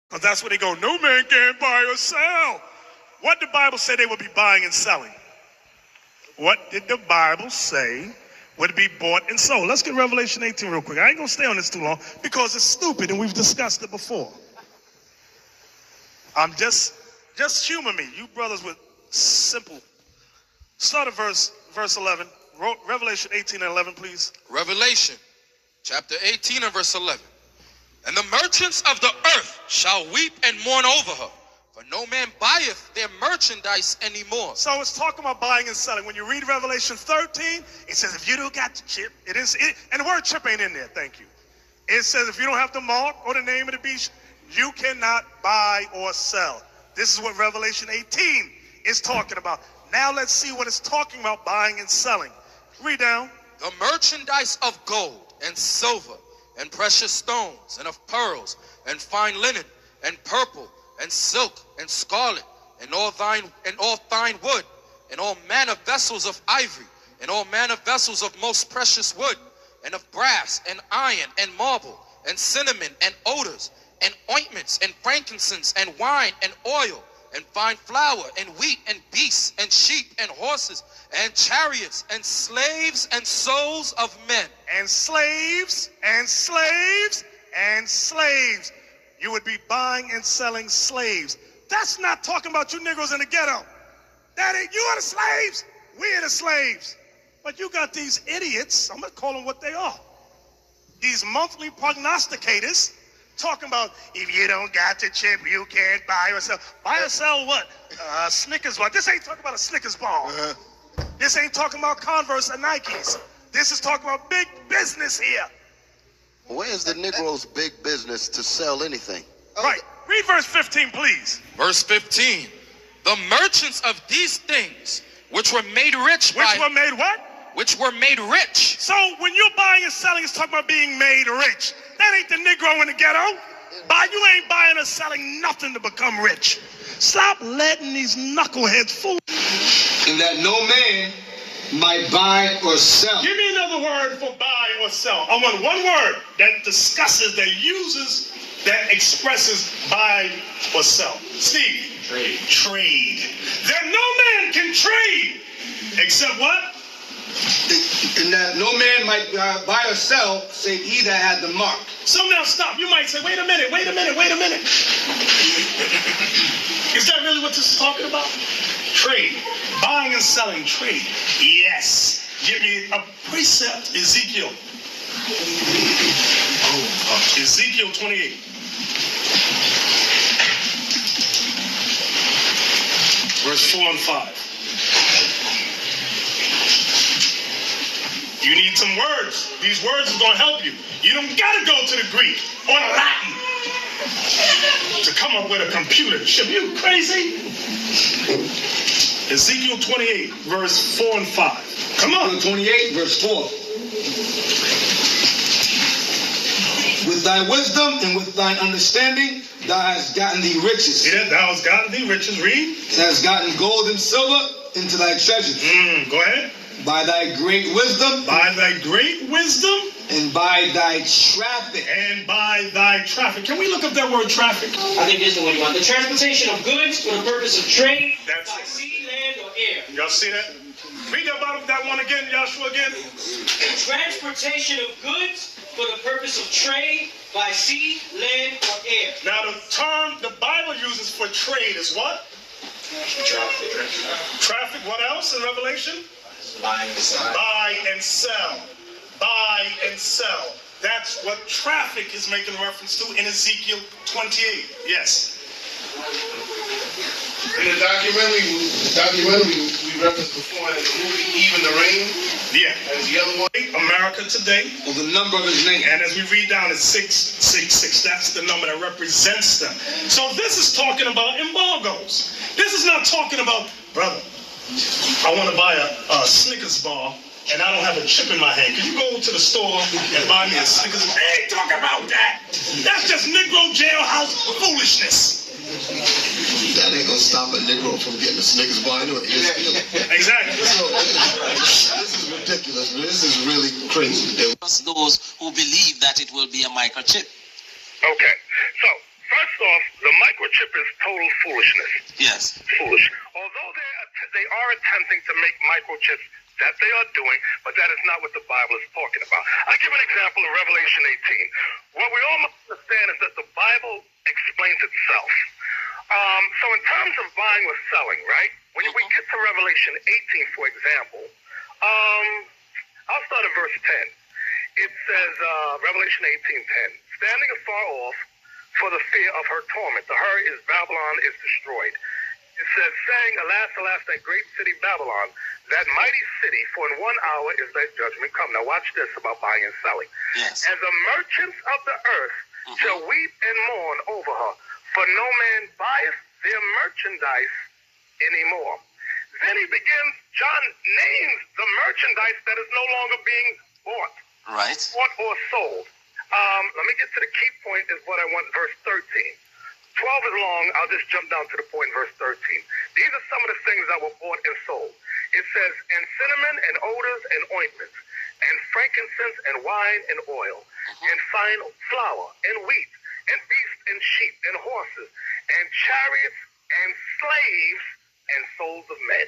Because that's where they go, no man can buy or sell. What did the Bible say they would be buying and selling? What did the Bible say would be bought and sold? Let's get Revelation 18 real quick. I ain't going to stay on this too long because it's stupid and we've discussed it before. Just humor me. You brothers with simple. Start at verse 11. Revelation 18 and 11, please. Revelation chapter 18 and verse 11. And the merchants of the earth shall weep and mourn over her, for no man buyeth their merchandise anymore. So it's talking about buying and selling. When you read Revelation 13, it says if you don't got the chip, and the word chip ain't in there, thank you. It says if you don't have the mark or the name of the beast, you cannot buy or sell. This is what Revelation 18 is talking about. Now let's see what it's talking about buying and selling. Read down. The merchandise of gold and silver and precious stones and of pearls and fine linen and purple and silk and scarlet and all fine wood and all manner of vessels of ivory and all manner of vessels of most precious wood and of brass and iron and marble and cinnamon and odors and ointments and frankincense and wine and oil and fine flour and wheat and beasts and sheep and horses and chariots and slaves and souls of men. And slaves and slaves and slaves. You would be buying and selling slaves. That's not talking about you Negroes in the ghetto. That ain't, you are the slaves. We are the slaves. But you got these idiots, I'm going to call them what they are. These monthly prognosticators talking about if you don't got the chip, you can't buy or sell. Buy or sell what? Snickers bar. This ain't talking about a Snickers bar. This ain't talking about Converse or Nikes. This is talking about big business here. Where is the Negro's big business to sell anything? Right. Read verse 15, please. Verse 15. The merchants of these things, which were made rich Which were made what? Which were made rich. So when you're buying and selling, it's talking about being made rich. That ain't the Negro in the ghetto. You ain't buying or selling nothing to become rich. Stop letting these knuckleheads fool. And that no man might buy or sell. Give me another word for buy or sell. I want one word that discusses, that uses, that expresses buy or sell. Steve. Trade. Trade. That no man can trade except what? And that no man might buy or sell save he that had the mark. So now stop. You might say, wait a minute. Is that really what this is talking about? Trade. Buying and selling. Trade. Yes. Give me a precept. Ezekiel. Ezekiel 28. Verse 4 and 5. You need some words. These words are going to help you. You don't got to go to the Greek or the Latin to come up with a computer. Are you crazy? Ezekiel 28, verse 4 and 5. Come on. Ezekiel 28, verse 4. With thy wisdom and with thine understanding, thou hast gotten thee riches. See that? Thou hast gotten thee riches. Read. Thou hast gotten gold and silver into thy treasures. Go ahead. By thy great wisdom. By thy great wisdom. And by thy traffic. And by thy traffic. Can we look up that word traffic? I think this is the one you want. The transportation of goods for the purpose of trade by That's sea, land, or air. Y'all see that? Read that one again, Joshua, again. Transportation of goods for the purpose of trade by sea, land, or air. Now the term the Bible uses for trade is what? Traffic. What else in Revelation? Buy and sell. Buy and sell. Buy and sell. That's what traffic is making reference to in Ezekiel 28. Yes. In the documentary we referenced before in the movie Even the Rain. Yeah. And the other one, America Today. Well, the number of his name. And as we read down, it's 666. That's the number that represents them. So this is talking about embargoes. This is not talking about, brother, I want to buy a Snickers bar and I don't have a chip in my hand. Can you go to the store and buy me a Snickers? They ain't talking about that. That's just Negro jailhouse foolishness. That ain't gonna stop a Negro from getting a Snickers bar anyway. Exactly. So, this is ridiculous. This is really crazy. Those who believe that it will be a microchip. Okay. So, first off, microchip is total foolishness. Yes. Foolish. Although they are attempting to make microchips, that they are doing, but that is not what the Bible is talking about. I'll give an example of Revelation 18. What we all must understand is that the Bible explains itself. So in terms of buying or selling, right? When we get to Revelation 18, for example, I'll start at verse 10. It says, Revelation 18:10, standing afar off for the fear of her torment. The her is Babylon is destroyed. It says, saying, alas, alas, that great city Babylon, that mighty city, for in 1 hour is thy judgment come. Now watch this about buying and selling. Yes. And the merchants of the earth shall weep and mourn over her, for no man buyeth their merchandise anymore. Then he begins, John names the merchandise that is no longer being bought. Right. Bought or sold. Let me get to the key point is what I want, verse 13. 12 is long, I'll just jump down to the point, verse 13. These are some of the things that were bought and sold. It says, and cinnamon and odors and ointments, and frankincense and wine and oil, and fine flour and wheat, and beasts and sheep and horses, and chariots and slaves and souls of men.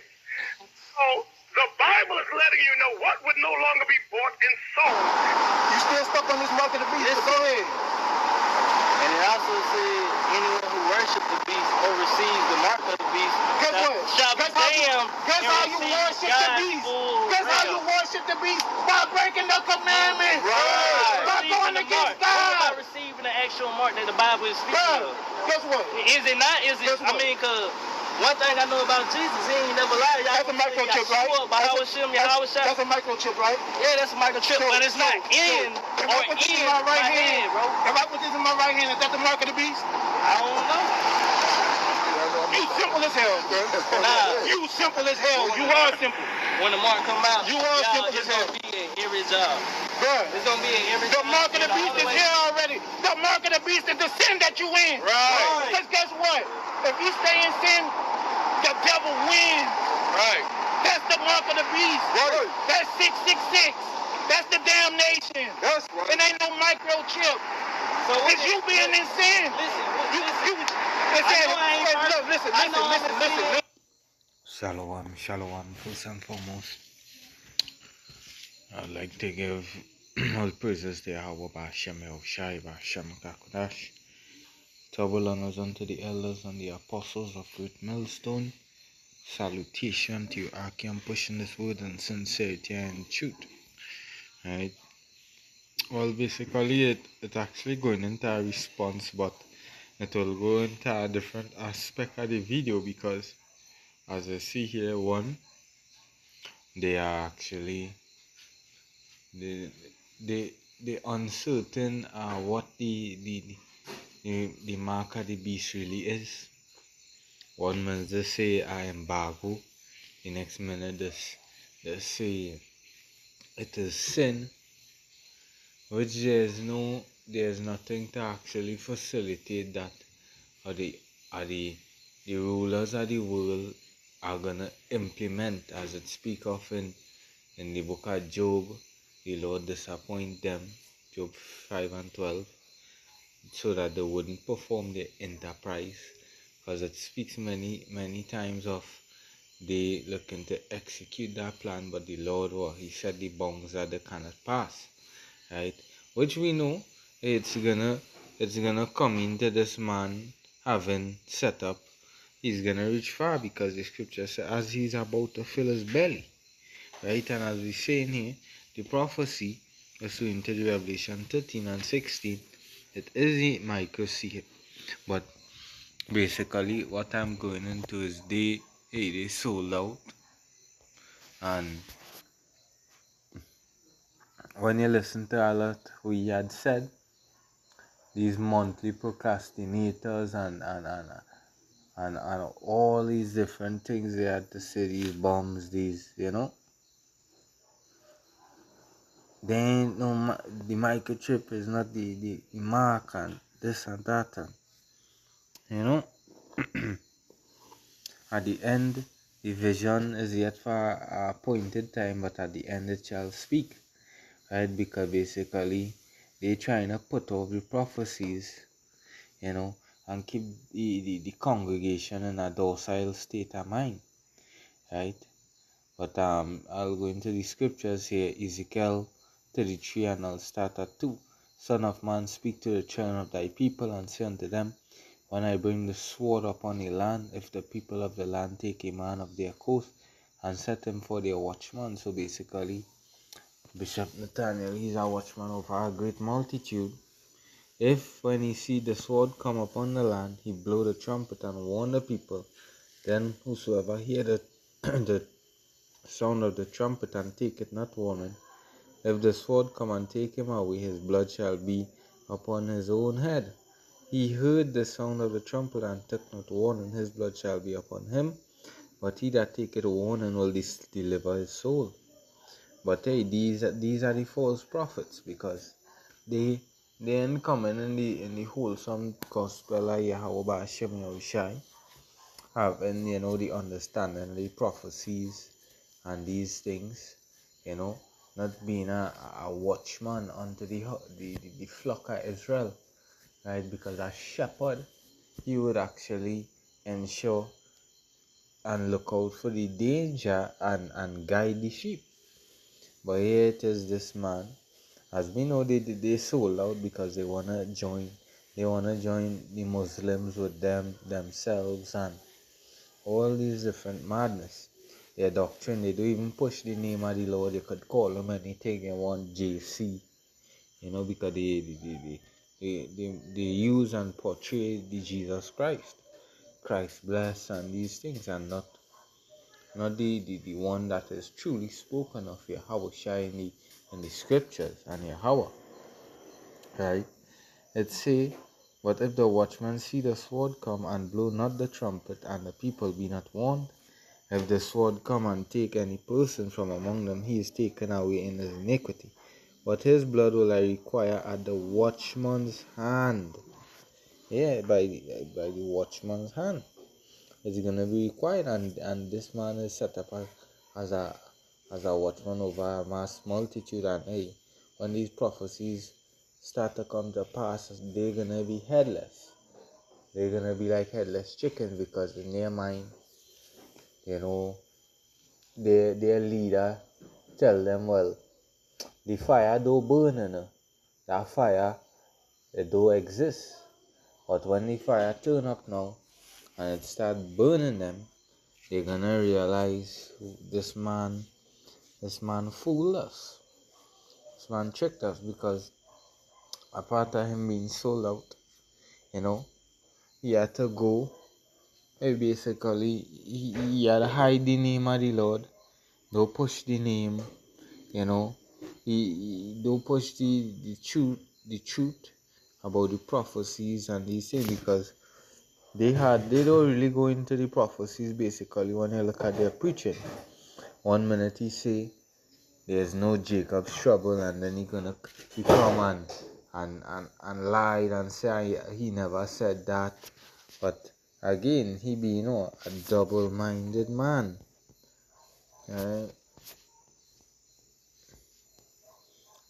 So the Bible is letting you know what would no longer be bought and sold. You still stuck on this mark of the beast, but go ahead. And it also said, anyone who worships the beast or receives the mark of the beast Guess what? shall be damned. Guess how you worship the beast? Guess how you worship the beast? By breaking the commandments. Right. By going against What God. about receiving the actual mark that the Bible is speaking Bro, of? guess what? Is it not? Is it? Guess what? I mean, cause one thing I know about Jesus, he ain't never lied. Y'all That's a microchip, right? That's a microchip, right? Yeah, that's a microchip, but it's not in If or I put this in in my right my hand, head, bro. if I put this in my right hand, is that the mark of the beast? I don't know. You simple as hell, bro. Nah. You simple as hell. You are simple. When the mark come out, You are y'all, simple as it's hell. gonna be in every job. Bro, It's gonna be in every the job. mark of the And beast only is way- here already. The mark of the beast is the sin that you in. Right. Because guess what? If you stay in sin, the devil wins. Right. That's the mark of the beast. Right. That's 666. That's the damnation. That's right. It ain't no microchip. So what It's you being in sin. Listen, It said, know I ain't wait, perfect. look, listen. I know I'm a sinner. Shalom, first and foremost. I'd like to give all praises to Yahweh Ba'Shem Yahushai Ba'Shem Kakodash. Double honors unto the elders and the apostles of Great Millstone. Salutation to you, Aki. I'm pushing this word in sincerity and truth. Right? Well, basically, it actually going into a response, but it will go into a different aspect of the video because, as I see here, one, they are actually they uncertain what the mark of the beast really is. 1 minute they say I embargo, the next minute they say it is sin, which there's nothing to actually facilitate that, or the rulers of the world are gonna implement, as it speak of in the book of Job. The Lord disappoint them, Job 5 and 12, so that they wouldn't perform their enterprise, because it speaks many times of they looking to execute that plan, but the Lord, he set the bounds that they cannot pass, right? Which we know it's gonna come into this man having set up. He's gonna reach far, because the scripture says as he's about to fill his belly, right? And as we say in here, the prophecy pursuant to the Revelation 13 and 16, it is the microchip. But basically what I'm going into is they sold out. And when you listen to a lot we had said, these monthly procrastinators and all these different things they had to say, these bombs, these, they ain't no, the microchip is not the mark and this and that, and at the end the vision is yet for a appointed time, but at the end it shall speak, right? Because basically they trying to put off the prophecies, and keep the congregation in a docile state of mind, right? But I'll go into the scriptures here. Ezekiel 33, and I'll start at 2. Son of man, speak to the children of thy people, and say unto them, when I bring the sword upon a land, if the people of the land take a man of their coast and set him for their watchman. So basically, Bishop Nathaniel, he's a watchman over a great multitude. If when he see the sword come upon the land, he blow the trumpet and warn the people, then whosoever hear the, the sound of the trumpet and take it not warning, if the sword come and take him away, his blood shall be upon his own head. He heard the sound of the trumpet and took not warning, his blood shall be upon him. But he that taketh warning will deliver his soul. But hey, these are the false prophets, because they ain't coming in the wholesome gospel of Yahweh Hashem Yahushai, having the understanding of the prophecies and these things, not being a watchman unto the flock of Israel, right? Because a shepherd, he would actually ensure and look out for the danger and guide the sheep. But here it is, this man, as we know, they sold out because they wanna join the Muslims with themselves and all these different madness. Their doctrine, they don't even push the name of the Lord. They could call him anything they want, JC, because they use and portray the Jesus Christ bless and these things, and not the one that is truly spoken of, Yahweh shiny in the scriptures and Yahweh, right? It say, but if the watchman see the sword come and blow not the trumpet, and the people be not warned, if the sword come and take any person from among them, he is taken away in his iniquity. But his blood will I require at the watchman's hand. Yeah, by the watchman's hand. It's gonna be required, and this man is set up as a watchman over a mass multitude. And hey, when these prophecies start to come to pass, they're gonna be headless. They're gonna be like headless chickens, because in their mind, their leader tell them, well, the fire don't burn, that fire, it don't exist. But when the fire turn up now and it start burning them, they're gonna realize this man fooled us. This man tricked us, because apart of him being sold out, he had to go. Basically, he had to hide the name of the Lord. Don't push the name, He don't push the truth about the prophecies and these things, because they don't really go into the prophecies. Basically, when you look at their preaching, one minute he say there's no Jacob's trouble, and then he come and lied and say he never said that. But again, he be a double-minded man. Right?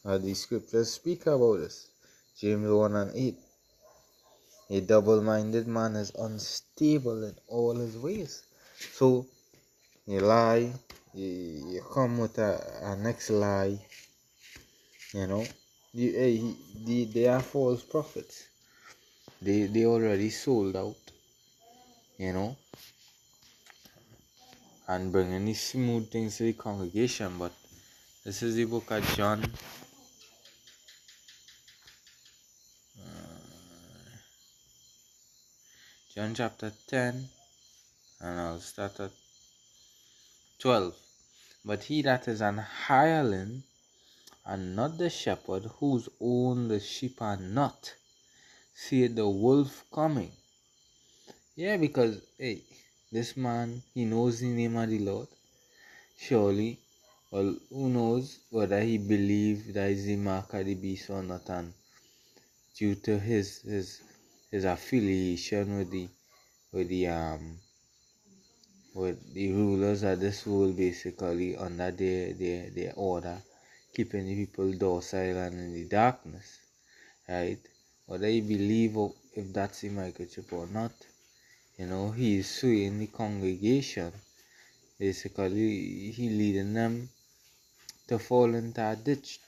The scriptures speak about this. James 1 and 8. A double-minded man is unstable in all his ways. So you lie, you come with a next lie, they are false prophets. They already sold out, and bringing these smooth things to the congregation. But this is the book of John. John chapter 10, and I'll start at 12. But he that is an hireling, and not the shepherd, whose own the sheep are not, seeth the wolf coming. Yeah, because, hey, this man, he knows the name of the Lord. Surely, well, who knows whether he believes that is the mark of the beast or not, and due to his affiliation with the rulers of this world, basically under their order, keeping the people docile and in the darkness, right? whether you believe or if that's a microchip or not. He is swaying the congregation. Basically, he leading them to fall into a ditch.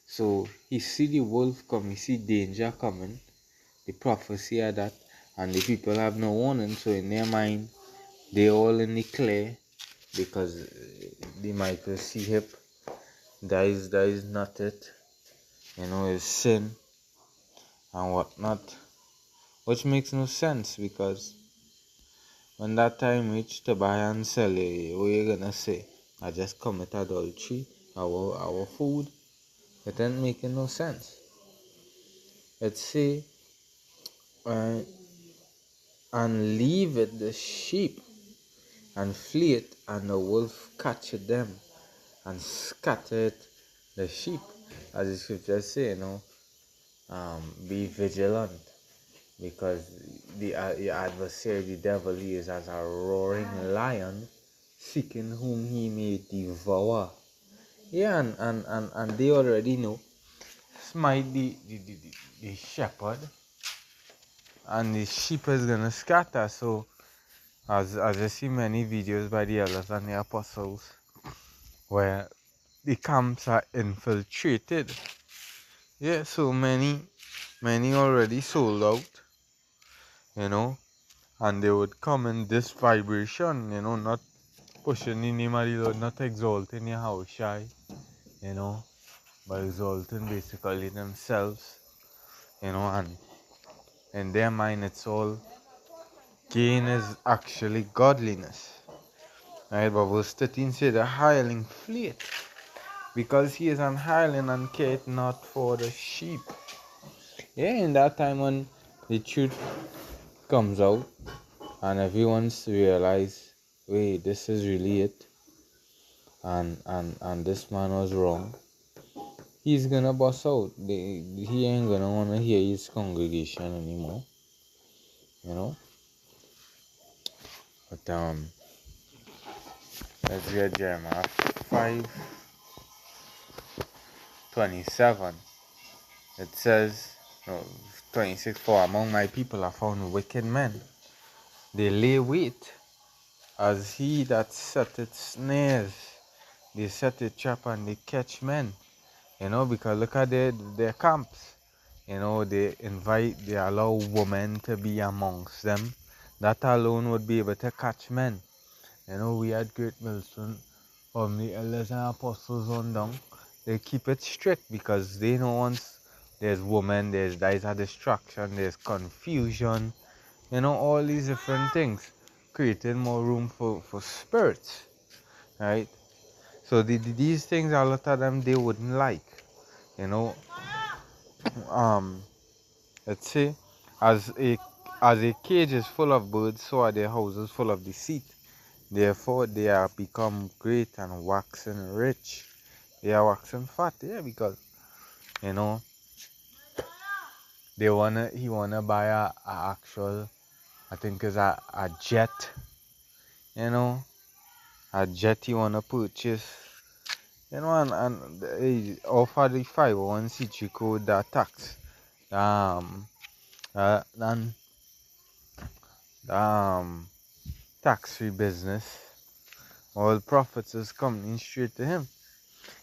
So he see the wolf come, he see danger coming, the prophecy of that, and the people have no warning. So in their mind, they all in the clear because they might see hip. That is not it. It's sin and whatnot, which makes no sense because when that time reach to buy and sell, what you gonna say? I just commit adultery, our food. It ain't making no sense. Let's say, uh, and leave it the sheep and flee it, and the wolf catch them and scatter it the sheep, as the scriptures say. Be vigilant because the adversary, the devil, he is as a roaring lion, seeking whom he may devour. Yeah, and they already know. Smite the shepherd, and the sheep is gonna scatter. So, as I see many videos by the elders and the apostles, where the camps are infiltrated. Yeah, so many already sold out, and they would come in this vibration, not pushing the name of the Lord, not exalting Yahweh Shai, but exalting basically themselves, and in their mind it's all gain is actually godliness. Right, but verse 13 says the hireling fleeth, because he is an hireling and careth not for the sheep. Yeah, in that time when the truth comes out and everyone's realize, wait, this is really it, and this man was wrong, he's gonna bust out. He ain't gonna wanna hear his congregation anymore, you know. But let's get Jeremiah 5:27. It says, no, 26, for among my people are found wicked men. They lay wait as he that setteth snares. They set a trap and they catch men. Because look at their camps. They allow women to be amongst them. That alone would be able to catch men. We had Great Millstone from the elders and apostles on down. They keep it strict because they know once there's women, there's a distraction, there's confusion, all these different things, creating more room for spirits, right? So these things, a lot of them, they wouldn't like, you know. Let's say, as a cage is full of birds, so are their houses full of deceit. Therefore, they are become great and waxing rich. They are waxing fat, yeah, because you know he wanna buy a actual, I think is a jet, a jet he wanna purchase, and offer the 501c3 code that tax, and tax-free business. All profits is coming straight to him.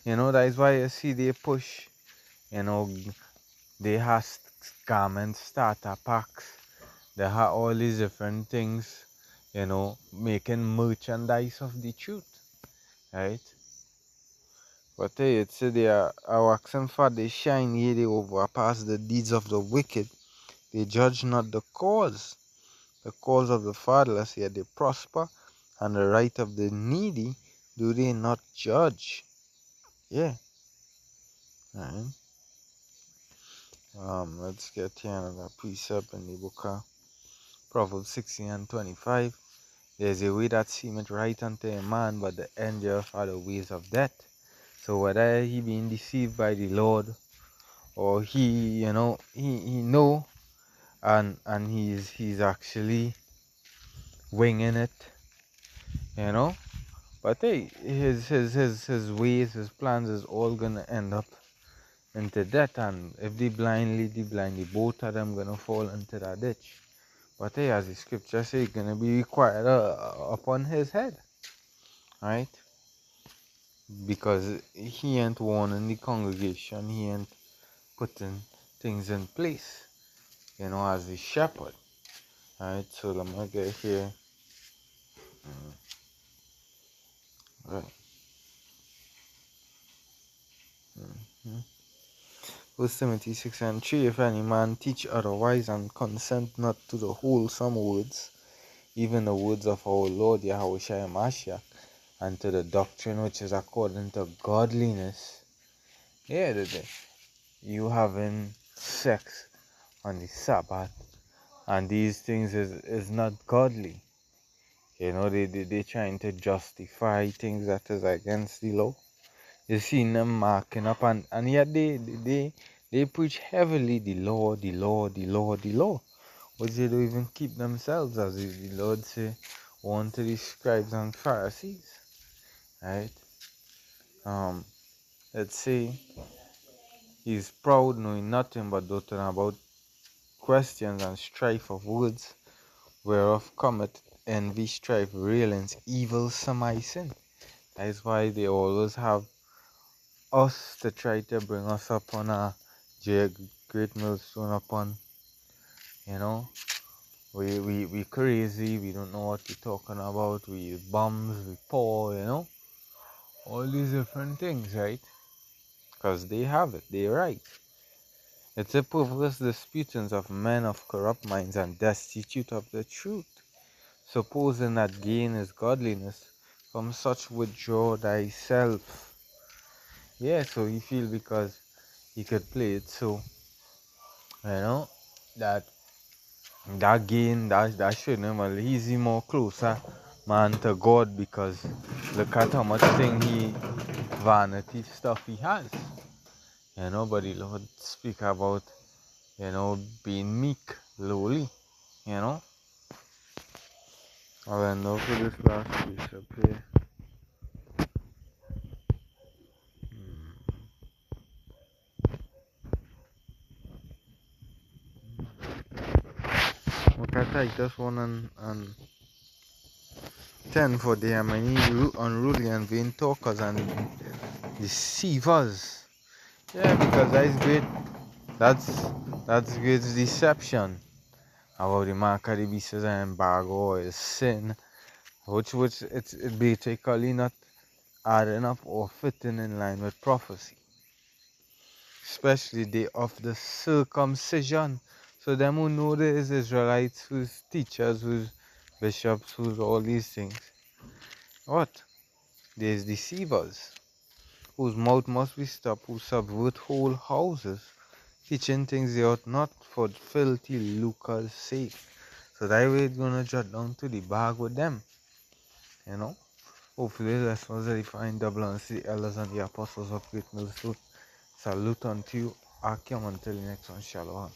That is why you see they push, you know, they have garment starter packs. They have all these different things, making merchandise of the truth, right? But hey, it's they are waxing fat, they shine, ye they overpass the deeds of the wicked. They judge not the cause of the fatherless, yet they prosper, and the right of the needy do they not judge. Yeah. Alright. Let's get here another precept in the book of Proverbs 16:25. There's a way that seemeth right unto a man, but the end thereof are the ways of death. So whether he being deceived by the Lord, or he know, and he's actually winging it, But hey, his ways, his plans is all gonna end up, into death, and if they blind lead the blind, the both of them gonna fall into that ditch. But hey, as the scripture say, it's gonna be required upon his head, right? Because he ain't warning the congregation, he ain't putting things in place, as a shepherd. Right, so let me get here. Right. 1 Timothy 6:3, if any man teach otherwise and consent not to the wholesome words, even the words of our Lord Yahushua Mashiach, and to the doctrine which is according to godliness, you having sex on the Sabbath, and these things is not godly. They trying to justify things that is against the law. You see them marking up, and yet they preach heavily the law, the law, the law, the law. But they don't even keep themselves, as the Lord say, one to the scribes and Pharisees. Right? Let's say he's proud, knowing nothing but doting about questions and strife of words, whereof cometh envy, strife, railings, evil surmising. That's why they always have us to try to bring us up on a great millstone upon, we crazy, we don't know what we're talking about, we bums, we poor, all these different things, right? Because they have it, they're right. It's a perverse disputings of men of corrupt minds and destitute of the truth, supposing that gain is godliness. From such withdraw thyself. Yeah, so he feel because he could play it so, that gain, that should him a easy more closer, man, to God, because look at how much thing vanity stuff he has. But the Lord speak about, being meek, lowly, I'll end off with this last piece up here. Look at Titus 1 and 10, for they are many unruly and vain talkers and deceivers. Yeah, because that's great. That's great deception about the mark of the beast and embargo is sin, which it's basically not adding up or fitting in line with prophecy, especially the of the circumcision. So them who know there is Israelites, who's teachers, who's bishops, who's all these things. What? There's deceivers, whose mouth must be stopped, who subvert whole houses, teaching things they ought not, for filthy lucre's sake. So that way it's gonna jot down to the bag with them. Hopefully the lessons that you find double and see the elders and the apostles of Great Millstone. Salute unto you. Akim until the next one. Shalom.